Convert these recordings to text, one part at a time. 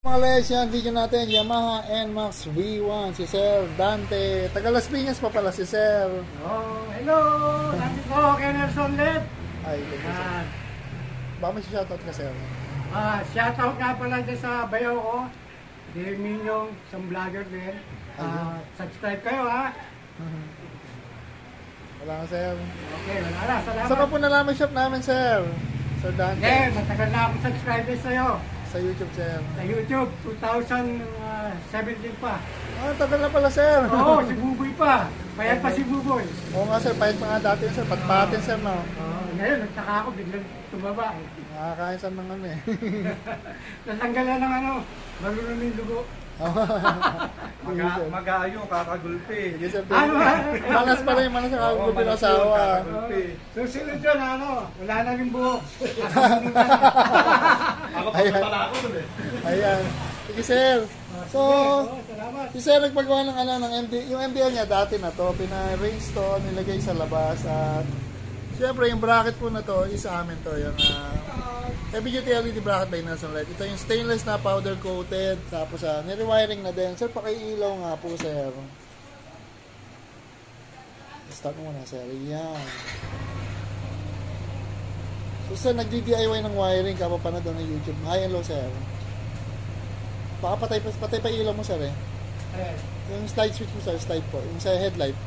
Mga guys, yan video natin, Yamaha NMAX V1, si Sir Dante. Taga Las Piñas pa pala si Sir. Oh, hello! Nandito ko kay Nelson Let. Ay, baka may shoutout ka, Sir. Shoutout nga pala dyan sa bayaw ko. Dear Minyong, isang vlogger din. Subscribe kayo ha. Wala ka, Sir. Okay, wala na. Salamat. Saan pa po nalaman shop namin, Sir? Sir Dante. Matagal na akong subscriber sa'yo. Sa YouTube, Sir. Sa YouTube, 2017 pa. Tagal na pala, Sir. Oo, si Buboy pa. Payat pa si Buboy. Oo nga, Sir. Payat pa nga dati yun, Sir. Patpatin, Sir, no? Ngayon, nagtaka ako, biglang tumaba. Nakakain sa mga ano eh. Natanggal na ng ano, marunong yung dugo. Mag-aayo, kakagulpi. Yes, Sir. Manas pala yung manas sa kakagulpi ng asawa. Susunod yun, ano, wala na rin buhok. Ako pa pala ako dun eh. Ayan. Sige, Sir. So, salamat. si Sir nagpagawa ng ano, ng yung MDL niya dati na to, pina-range to, nilagay sa labas at siyempre yung bracket po na to is sa amin to, yung heavy duty LED bracket by Nelson Light. Ito yung stainless na powder coated, tapos ni-rewiring na din. Sir, pakiilaw nga po, Sir. Start mo muna, Sir. Yan. So, Sir, nag-DIY ng wiring kapapanood doon ng YouTube. High and low, Sir. Baka patay pa ilaw mo, Sir, eh. Yung slide switch mo, Sir, slide po. Yung sa headlight.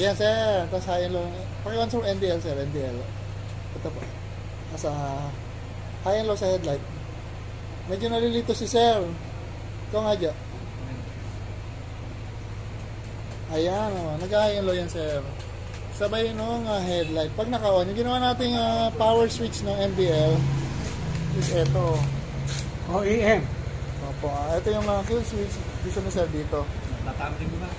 Ayan, Sir. Tapos high and low. Pakiwan sa NDL, Sir. NDL. Ito po. Nasa high and low sa headlight. Medyo nalilito si Sir. Ito nga dyan. Ayan, nag-high and low yan, Sir. Sabay nung headlight. Pag naka-on, yung ginawa natin power switch ng MDL is ito. OEM. Opo, ito yung kill switch. Gusto na, Sir, dito. Tatambling ko na.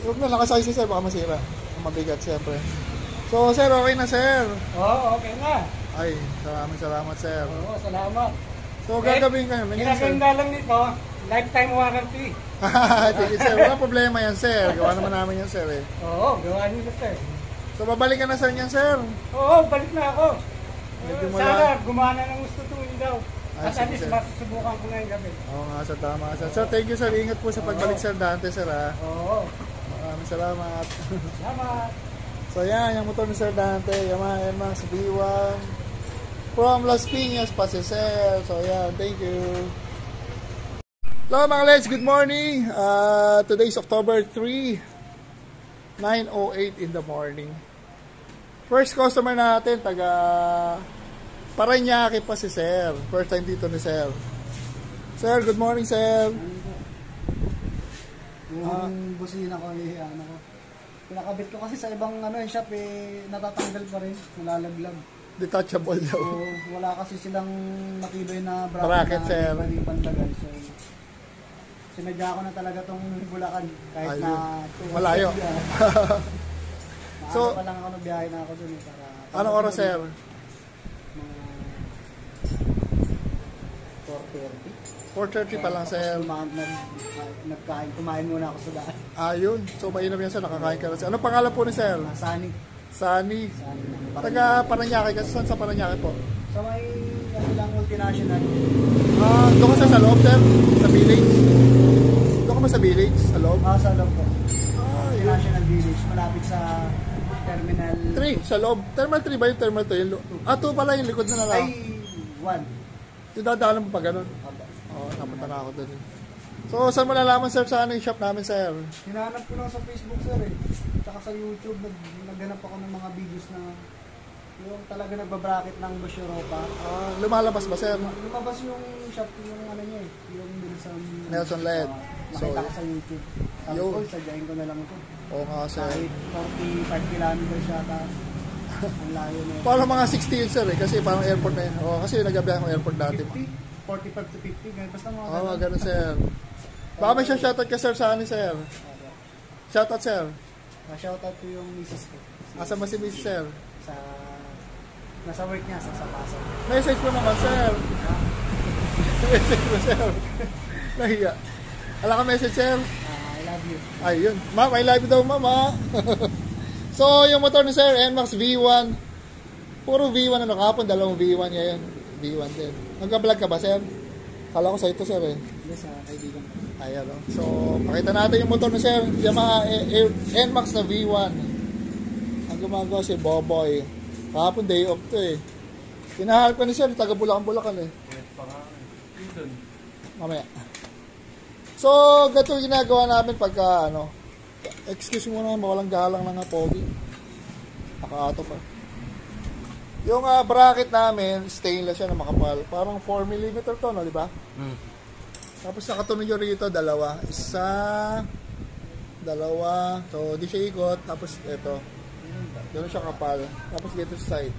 Huwag na, nakasay si Sir, baka masira. Mabigat, siyempre. So, Sir, okay na, Sir. Oo, okay na. Ay, salamat, Sir. Oo, salamat. So, gagawin kayo. Kinaganda lang nito, lifetime warranty. Sige, Sir. Walang problema yan, Sir. Gawa naman namin yan, Sir, eh. Oo, gawa nyo na, sir. So, babalik ka na, Sir, niyan, Sir. Oo, balik na ako. Medyo Sana, gumana ng gusto tuwing daw. Ay, At at sige, least, sir. masusubukan ko ngayong gabi. Oo nga, Sir. Tama, Sir. Sir, thank you, Sir. Ingat po sa pagbalik, Sir Dante, Sir, ha. Oo, Maraming salamat. salamat. So, yan, yung motor ni Sir Dante, Yamaha NMAX V1 from Las Piñas pa si Sir. So, yan, thank you. Hello, mga legs. Good morning. Today is October 3, 9:08 in the morning. First customer natin, taga Parañaque pa si Sir. First time dito ni Sir. Sir, good morning, Sir. Yung busina ko, ano ko. Pinakabit ko kasi sa ibang shop natatanggal pa rin, nalalaglag. Detachable daw. So, wala kasi silang matibay na Bracket, na sir. panlagay. So, sinadya ko na talaga tong Bulacan kahit Ayun. na Malayo. So, pa lang ako biyahe na ako dun para Anong oras, Sir? Mga 4:30. 4:30 pa lang, Sir. Kumain muna ako sa daan. Ayun. So, mainam yan, Sir. Nakakain ka na, Sir. Anong pangalan po ni Sir? Sunny. Sunny. Taga Parañaque. Kasi saan sa Parañaque po? So may lang multinational. Doon ka, Sir, sa loob, Sir? Sa village? Doon ka ba sa village? Sa loob? Sa loob po. Yun. Multinational village, malapit sa Terminal 3, sa loob. Terminal 3 ba yung Terminal 2? 2 pala yung likod na lang. Ay, 1. Yung dadaanan mo pa ganun. Oo, napunta na ako doon. So, saan mo nalaman, Sir, sa yung shop namin, Sir? Hinahanap ko lang sa Facebook, sir Tsaka sa YouTube, nagganap ako ng mga videos na yung talaga nagbabracket ng Bosch Europa. Lumalabas ba, Sir? Lumabas yung shop, yung niya yung Nelson LED. Nakita ko sa YouTube. Sabi ko, sadyain ko na lang ito. Oo nga, Sir. Kahit 45 kilometers yata. Ang layo na yun. Parang mga 60 yun, Sir, eh. Kasi parang airport na yun. Oo, kasi nagabihan ko airport dati. 45 to 50, ganun. Basta mga Oo, ganun, Sir. Baka may shoutout ka, Sir, sa akin, Sir. Shoutout, Sir. Shoutout to yung misis ko. Asa ba si Miss, Sir? Nasa work niya, sa Pasay. Message mo naman, Sir. Message mo, Sir. Nahiya. Wala ka message, Sir? I love you. Ayun. Ma'am, I love you daw, Ma'am, ha? So, yung motor ni Sir, NMAX V1. Puro V1, kahapon, dalawang V1 ngayon. V1 din. Nagka-vlog ka ba, Sir? Kala ko sa ito, sir, eh. Hindi, sa kaibigan ko. Ayan, oh. So, pakita natin yung motor ni sir. Yamaha NMAX na V1. Ang gumagawa si Boboy. Kahapon day off to, eh. Pinaharap ka ni sir, taga Bulacan eh. Mamaya. So, gato yung ginagawa namin pagka, excuse mo naman, walang galang lang nga, pogi. Nakaato pa. Yung bracket namin, stainless siya na makapal. Parang 4mm to, no, di ba? Tapos nakatunog yung rito, dalawa. Isa, dalawa. So, di siya ikot. Tapos, ito. Gano'n siya kapal. Tapos, dito sa side.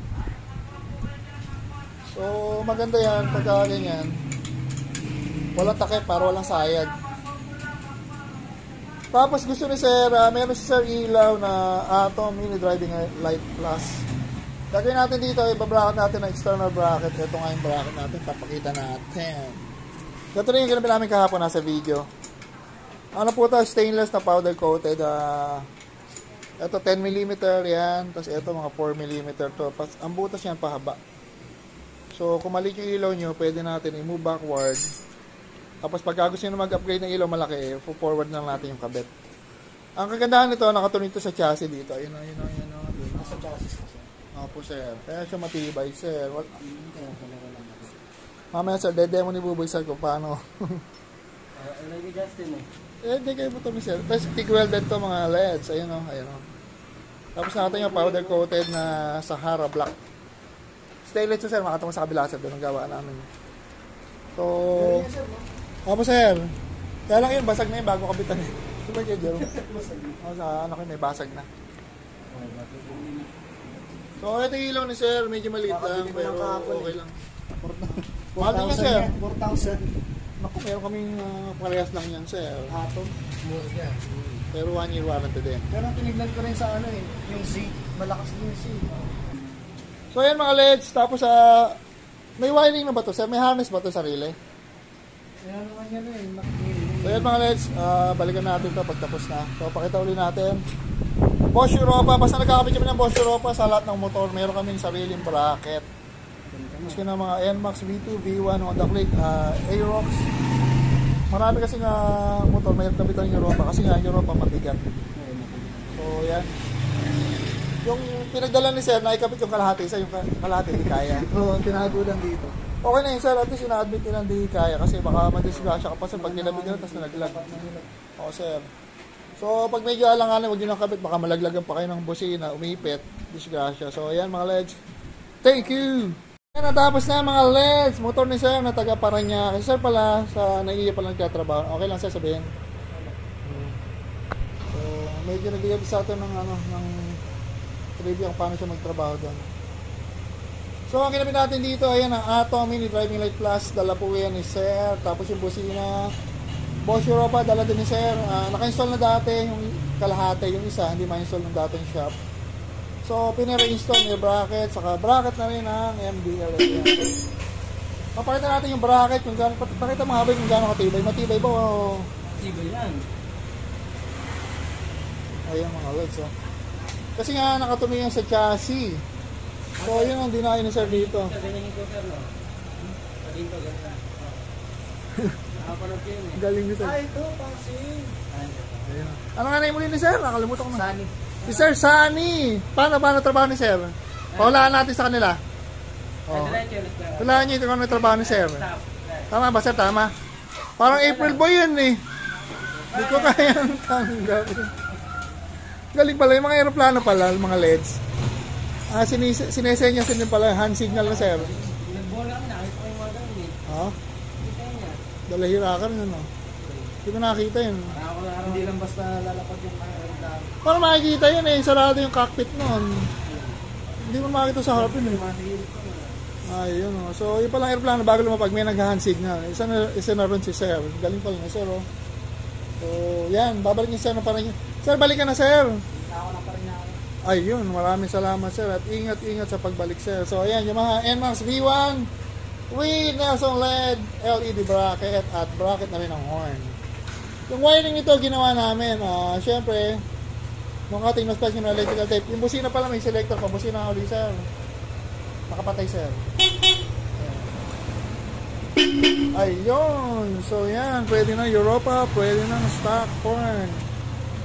So, maganda yan pagka ganyan. Walang takip, para walang sayad. Tapos gusto ni sir, meron si sir ilaw na Atom Mini Driving Light Plus. Gagawin natin dito, ibabracket natin ng external bracket. Ito nga yung bracket natin, papakita natin. Ito rin yung ginabi namin kahapon nasa video. Ano po ito, stainless na powder coated. Ito 10mm yan, tapos ito mga 4mm to. Ang butas yan pahaba. So kung maliit yung ilaw nyo, pwede natin i-move backward. Tapos pagka gusto nyo mag-upgrade ng ilaw malaki, forward lang natin yung kabit. Ang kagandahan nito, nakatunog ito sa chassis dito. Ayun o. Nasa chassis kasi. Opo sir. Kaya siya matibay sir. Mamaya sir, demo ni Buboy sir kung paano. Lagi Justin Hindi kayo po ito ni sir. Tapos TIG welded to mga LEDs. Ayun o. Tapos natin yung powder coated na Sahara Black. Stainless to sir, makatama sa kabila sir. Doon ang gawa namin. So, opo sir. Kaya lang yun, basag na yun bago kabitan eh. Diba kayo, Jerome? Sa anak ko may basag na. So, ito yung ilaw ni sir. Medyo maliit lang, pero okay lang. Mahal din nga sir. 4,000. Naku, meron kaming parehas lang yan sir. Atom. Mura yan. Pero 1 year warranty din. Pero tinignan ko rin sa yung Z. Malakas din yung Z. So, ayan mga LEDs. Tapos, may wiring na ba to sir? May harness ba to sarili? Kaya naman yan So yan mga LEDs, balikan natin to pagtapos na. So pakita ulit natin. Bosch Europa, basta nagkakabit kami ng Bosch Europa sa lahat ng motor, meron kaming sariling bracket. Tapos na mga NMAX, V2, V1, Honda Click, Aerox. Marami kasi nga motor, may kabitan yung Europa kasi nga yung Europa mabigat. So yan. Yung pinagdala ni sir, naikabit yung kalahati, isa yung kalahati hindi kaya. Oo, tinago lang dito. Okay na yun sir, at least ina-admit nila hindi kaya kasi baka madisgrasya ka pa sir pag kinabit nila tapos nalaglag. Oo sir. So pag medyo alanganin, huwag nyo lang kabit, baka malaglagan pa kayo ng busina, umipit, disgrasya. So ayan mga LEDs. Thank you! Ayan, natapos na mga LEDs. Motor ni sir na taga Parañaque. Sir pala, sa naiiya pala nagkatrabaho. Okay lang sir sabihin. So medyo nagbigay sa atin ng trivia kung paano siya magtrabaho doon. So, ang kinabit natin dito, ayan ang Atom Mini Driving Light Plus. Dala po yan ni Sir. Tapos yung busina. Bosch Europa, dala din ni Sir. Naka-install na dati yung kalahati. Yung isa, hindi ma-install ng dati yung shop. So, pinare-install yung bracket. Saka bracket na rin ang MDL. Papakita natin yung bracket. Kung gano'n, pakita mga habay kung gano'n katibay. Matibay ba o? Matibay yan. Ayan mga LEDs. Kasi nga, nakatuloy yan sa chassis. So, yun ang dinayo ni sir dito. Ganyan ko sir, no? Galing ko, ganyan. Nakapanood ko yun eh. Galing ni sir. Ito, passing. Ayun. Ano nga na yung muli ni sir? Nakalimutan ko na. Sunny. Si Sir Sunny. Paano trabaho ni sir? Paulaan natin sa kanila. Oh. Hulaan nyo ito kung ano trabaho ni sir. Tama ba sir? Tama. Parang April boy yan eh. Hindi ko kayang tanggap. Galing pala. Yung mga aeroplano pala, yung mga LEDs. Sinesenyasin din pala hand signal na sir. Nagbola kami, nakita ko yung mga ganun eh. Ha? Kita niya. Dalahira ka rin ano. Hindi ko nakakita yun. Hindi lang basta lalapag yung karamdam. Para makikita yun eh. Sarado yung cockpit nun. Hindi mo makikita sa harap yun eh. Ayun o. So yung palang aeroplano bago lumapag may nag-hand signal. Isa na rin si sir. Galing pala na sir o. So yan. Babalik niya sir na parang yun. Sir balik ka na sir. Ako na pa rin ako. Ayun, maraming salamat sir at ingat-ingat sa pagbalik sir. So ayan, yung mga NMAX V1 with Nelson LED, LED bracket at bracket na rin ang horn. Yung wiring nito ginawa namin, syempre nakating na special na electrical tape. Yung busina pala may selector pa, busina uli sir. Nakapatay sir. Ayan. Ayun. So yan, pwede na Europa, pwede na Stockporn.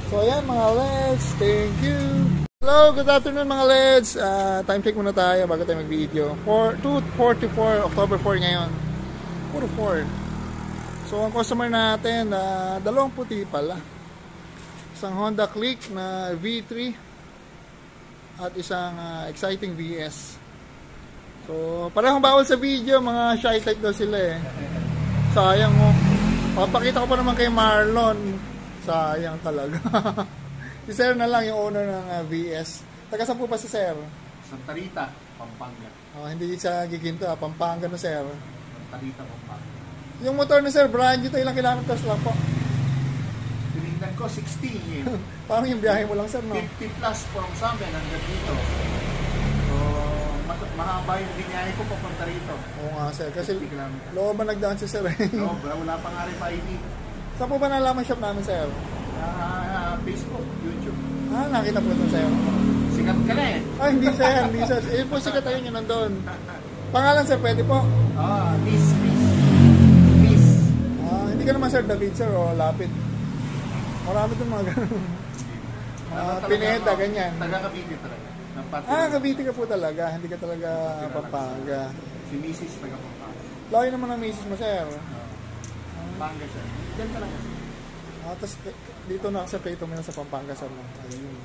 So yan mga Leds, thank you. Hello, good afternoon mga Leds. Time check muna tayo bago tayo mag-video. 2:44, October 4 ngayon. Puro 4. So ang customer natin, dalawang puti pala. Isang Honda Click na V3 at isang exciting VS. So parehong bawal sa video, mga shy type daw sila eh. Sayang mo. Papakita ko pa naman kay Marlon. Sayang talaga. Si Sir na lang yung owner ng VS. Taga saan po pa si Sir? Santa Rita, Pampanga. Hindi siya giginto, Pampanga na Sir. Santa Rita, Pampanga. Yung motor ni Sir, brand new to, ilang kilometers lang po? Tinignan ko, 60 eh. Parang yung biyahe mo lang Sir, no? 50 plus from Samen hanggang dito. So, mahaba yung binyahe ko papunta rito. Oo nga Sir, kasi 50 kilometers. loob ba nagdaan si Sir eh. No, wala pang RFID. Saan po ba nalaman shop namin Sir? Facebook, YouTube. Nakita po ito Sir. Sikat ka na eh. Hindi Sir, hindi Sir. Po sikat tayo nyo nandun. Pangalan Sir, pwede po? Miss. Hindi ka naman Sir David Sir o Lapid. Marami itong mga ganun. Pineta, ganyan. Taga Cavite talaga. Cavite ka po talaga. Hindi ka talaga Pampanga. Si Mrs. taga Pampanga. Layo naman ang misis mo Sir. Pampanga siya. Diyan talaga. Tapos dito na sa Peto mo sa Pampanga Sir. Ayun.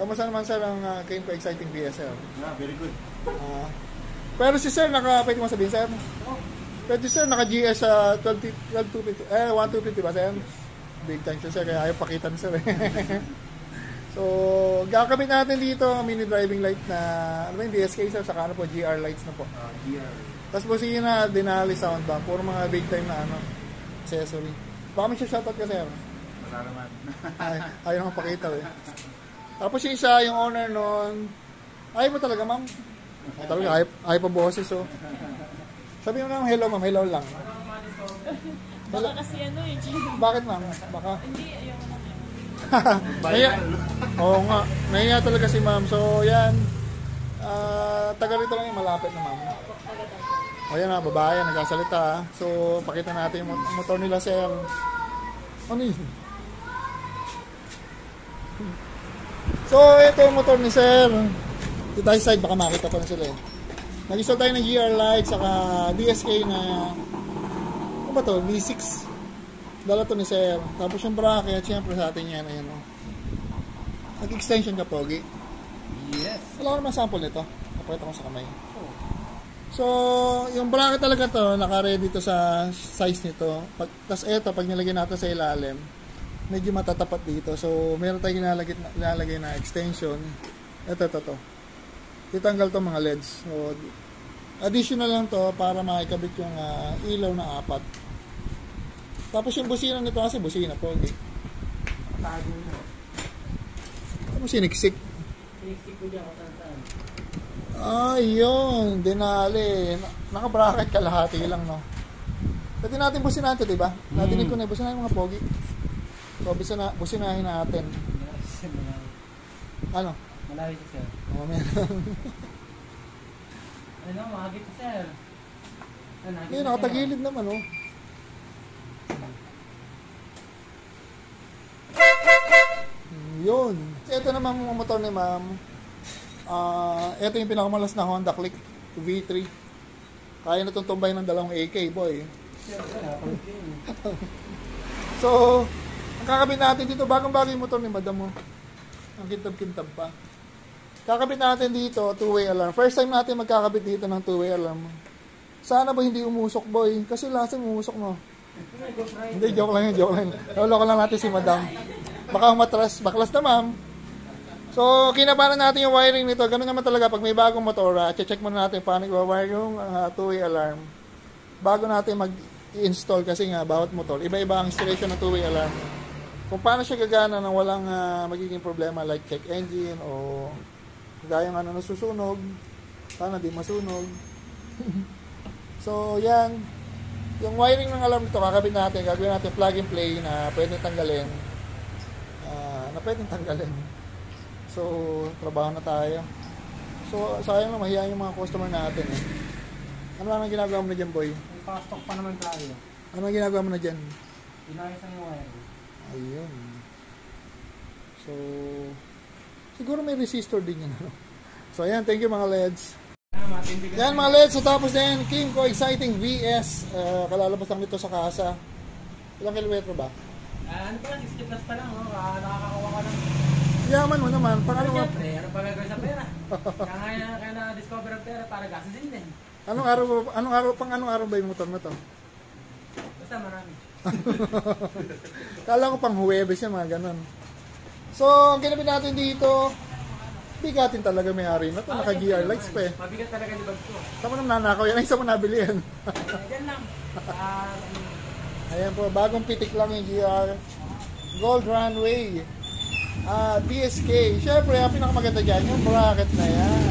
Kamusta naman Sir ang Cane ko Exciting VS Sir? Very good. Pero si Sir, pwede mo sabihin Sir? Pwede Sir, naka-GS 1250, 1250 ba Sir? Big time siya Sir, kaya ayaw pakita ni Sir eh. So, gagawin natin dito mini driving light na, ano ba yung DSK Sir, saka ano po, GR lights na po. GR. Tapos po na Denali sound ba, puro mga big time na accessory. Baka may shoutout ka Sir? Wala naman. Ayaw naman pakita eh. Tapos yung isa, yung owner nun, ayaw mo talaga ma'am? Talaga, ayaw pa boses oh. Sabi mo naman, hello ma'am, hello lang. Baka kasi Bakit ma'am? Baka? Hindi, ayaw mo naman. Oo nga, nahiya talaga si ma'am. So yan, taga rito lang yung malapit na ma'am. Ayan na, babae, nagsasalita. So, pakita natin yung motor nila Sir. Ano yun? So, ito yung motor ni Sir. Dito tayo side, baka makita pa na sila eh. Nag-install tayo ng GR light, saka DSK na, ano ba to? V6. Dala to ni Sir. Tapos yung bracket, siyempre sa atin yan. Ayan o. Nag-extension ka, Pogi. Yes. Wala ko naman sample nito. Napakita ko sa kamay. So, yung bracket talaga to, naka-ready to sa size nito. Tapos eto, pag nilagay natin sa ilalim, medyo matatapat dito. So, meron tayong nilalagay na extension. Ito. Titanggal to mga LEDs. So, additional lang to para makikabit yung ilaw na 4. Tapos yung busina nito kasi busina po. Okay. Ano siniksik? Siniksik ko dyan kung saan. Yun. Denali. Naka-bracket kalahati lang, no? Pwede natin businahan ito, diba? Natinig ko na, businahin mga pogi. So, businahin natin. Ano? Malawit siya, sir. Meron. Ano, makagit siya, sir. Yun, nakatagilid naman, oh. Yun. Ito naman mga motor ni ma'am. Ito yung pinakamalas na Honda Click V3. Kaya na itong tumbay ng 2 AK, boy. So, ang kakabit natin dito, bagong-bago yung motor ni madam mo. Ang kintab-kintab pa. Kakabit natin dito, 2-way alarm. First time natin magkakabit dito ng 2-way alarm. Sana ba hindi umusok, boy? Kasi lasang umusok, no? Hindi, joke lang. Lolo ko lang natin si madam. Baka matras, baklas na ma'am. So, kinabahan natin yung wiring nito. Ganun naman talaga pag may bagong motor, check muna natin paano i-wire yung 2-way alarm. Bago natin mag-install kasi nga bawat motor, iba-iba ang installation ng 2-way alarm. Kung paano siya gagana nang walang magiging problema like check engine o gaya nga na nasusunog, sana di masunog. So, yan. Yung wiring ng alarm nito, kakabit natin, gagawin natin plug and play na pwedeng tanggalin. So, trabaho na tayo. So, sayang na mahihayin yung mga customer natin eh. Ano lang ang ginagawa mo na dyan, boy? nagpa-stock pa naman tayo. Ano ang ginagawa mo na dyan? Inayos ang wire. Ayun. So, siguro may resistor din yan. Ano? So, ayan. Thank you mga LEDs. Yan mga LEDs. So, tapos na yan. Kimco Exciting VS. Kalalabas lang nito sa kasa. Ilang kilometro ba? Ano pa, 60 plus pa lang. Nakakakuha ka lang. Yaman mo naman. Pang ano mo? Siyempre, ano pa gagawin sa pera? Kaya na-discover ang pera para gasasin din. Anong araw ba yung motor na to? Basta marami. Kala ko pang Huwebes yan, mga ganun. So, ang kinabit natin dito, bigatin talaga may-ari na to. Naka-GR lights pa eh. Mabigat talaga ni bag ko. Saan mo nang nanakaw yan? Ay, saan mo nabili yan? Yan lang. Ayan po, bagong pitik lang yung GR. Gold Runway. DSK. Siyempre, ang pinakamaganda dyan, yung bracket na yan.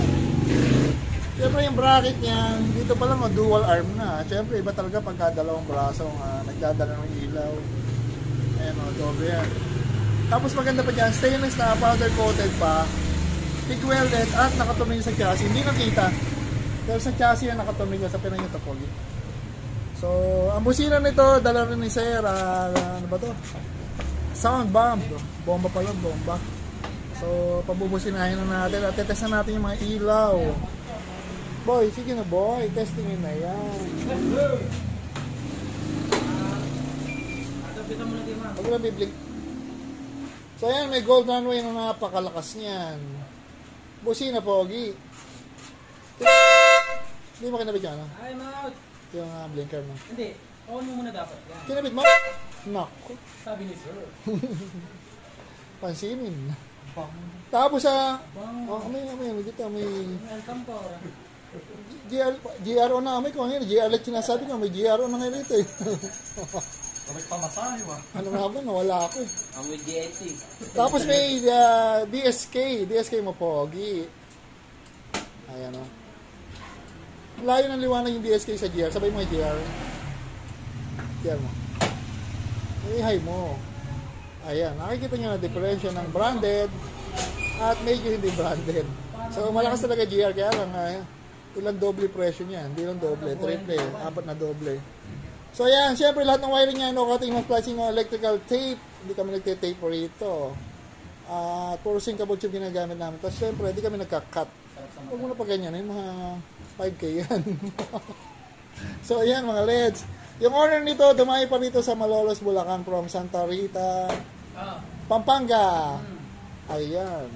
Siyempre, yung bracket niyan, dito pa lang, dual arm na. Siyempre, iba talaga pagka dalawang braso, nagdadala ng ilaw. Ayan, doble yan. Tapos maganda pa dyan, stainless na, powder coated pa, TIG welded at nakatuming sa chassis. Hindi nakita. Pero sa chassis yan nakatuming sa pinang yung tapogi. So, ang busina nito, dala rin ni Sir, ano ba to? Sound bomb. Bomba pala, bomba. So, pabubusinahin na natin at tetest na natin yung mga ilaw. Boy, sige na boy, testingin na yan. Huwag lang biblik. So, ayan, may gold runway na napakalakas niyan. Busina, pogi. Hindi mo kinabit yan, I'm out. yung blinker mo. Hindi. On mo muna dapat. Yan. Kinabit mo? Naku. Sabi ni sir. Pansinin. Tapos may dito, may Welcome po. GRO na amoy ko ngayon. GR like sinasabi ko, may GRO na ngayon ito eh. Balik pa masahe ba? Ano nga ba, nawala ako eh. Amoy GHC. Tapos may DSK mo pogi. Ayan o. Layo ng liwanag yung DSK sa GR. Sabay mo yung GR. GR mo. I-high mo. Ayan. Nakikita nyo na diferensya ng branded at medyo hindi branded. So malakas talaga GR. Kaya lang ilang doble presyo niya. Hindi lang doble. Triple. 4 na doble. So ayan. Siyempre lahat ng wiring niya. No cutting, no splicing, no electrical tape. Hindi kami nagte-tape po rito. Puro sinkable tube ginagamit namin. Tapos siyempre hindi kami nagka-cut. Huwag mo na pa ganyan. Yung mga 5K yan. So ayan mga LEDs. Yung owner nito dumayo pa rito sa Malolos, Bulacan from Santa Rita, Pampanga. Ayan.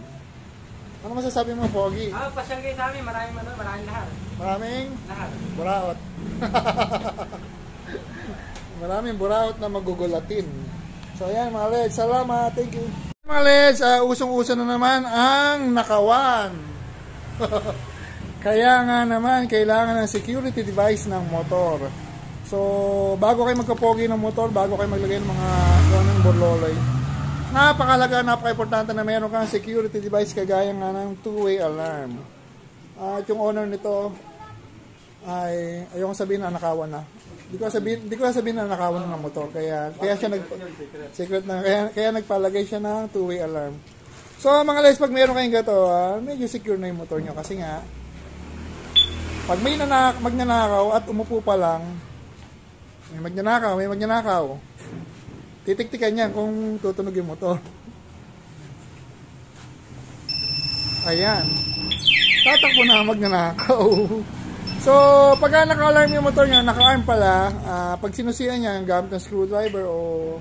Ano masasabi mo, Pogi? Pasyal kayo sa amin. Maraming lahat. Maraming Lahat. buraot. Maraming buraot na magugulatin. So ayan mga LEDs. Salamat. Thank you. Mga LEDs, usong-uso na naman ang nakawan. Kaya nga naman, kailangan ng security device ng motor. So, bago kayo magkapogi ng motor, bago kayo maglagay ng mga ng borloloy, napaka-importante na meron kang security device kagaya nga ng two-way alarm. At yung owner nito ay, ayoko sabihin na nakawan na. Di ko sabihin na nakawan ng motor. Kaya siya kaya nagpalagay siya ng two-way alarm. So, mga LEDs, pag meron kayong gato, medyo secure na yung motor nyo kasi nga, pag may magnanakaw at umupo pa lang, may magnanakaw, titiktikan niya kung tutunog yung motor. Ayan. Tatakbo na magnanakaw. So, pag naka-alarm yung motor niya, naka-arm pala, pag sinusian niya, gamit ng screwdriver o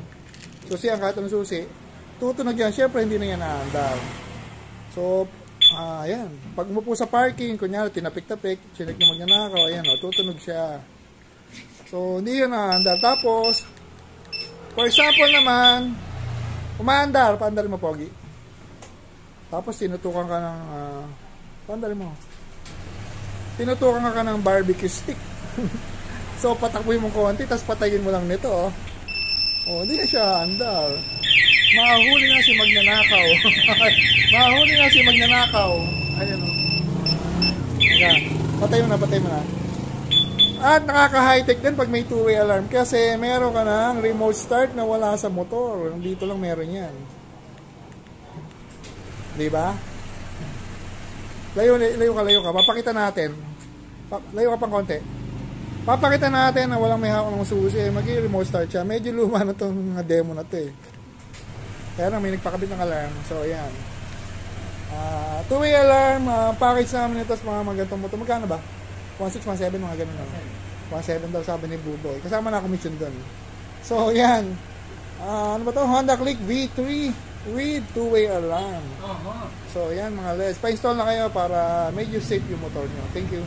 susian kahit ng susi, tutunog yan. Siyempre, hindi na yan naandar. So, ayan. Pag umupo sa parking, kunyari, tinapik-tapik, sinek yung magnanakaw, ayan, tutunog siya. So, hindi yan naandar. Tapos, for example naman, umaandar, paandarin mo, Pogi. Tapos, tinutukan ka ng, paandarin mo. Tinutukan ka ng barbecue stick. So, patakbuhin mo konti, tapos patayin mo lang nito, oh. Oh, hindi na siya andar. Mahuli na si magnanakaw. Mahuli na si magnanakaw. Ayan o. Ayan. Patay mo na. At nakaka-high-tech din pag may two-way alarm. Kasi meron ka ng remote start na wala sa motor. Dito lang meron yan. Diba? Layo ka. Papakita natin. Layo ka pang konti. Papakita natin na walang may hawak ng susi. Mag-remote start siya. Medyo luma na itong demo na to eh. Kaya na may nagpakabit ng alarm. So, ayan. Two-way alarm. Package namin ito sa mga magandang motor. Magkano ba? 1.6, 1.7, mga ganun lang. 1.7 daw sabi ni Buboy. Kasama na commission doon. So, ayan. Ano ba to? Honda Click V3 with two-way alarm. So, ayan mga Les. Pa-install na kayo para medyo safe yung motor nyo. Thank you.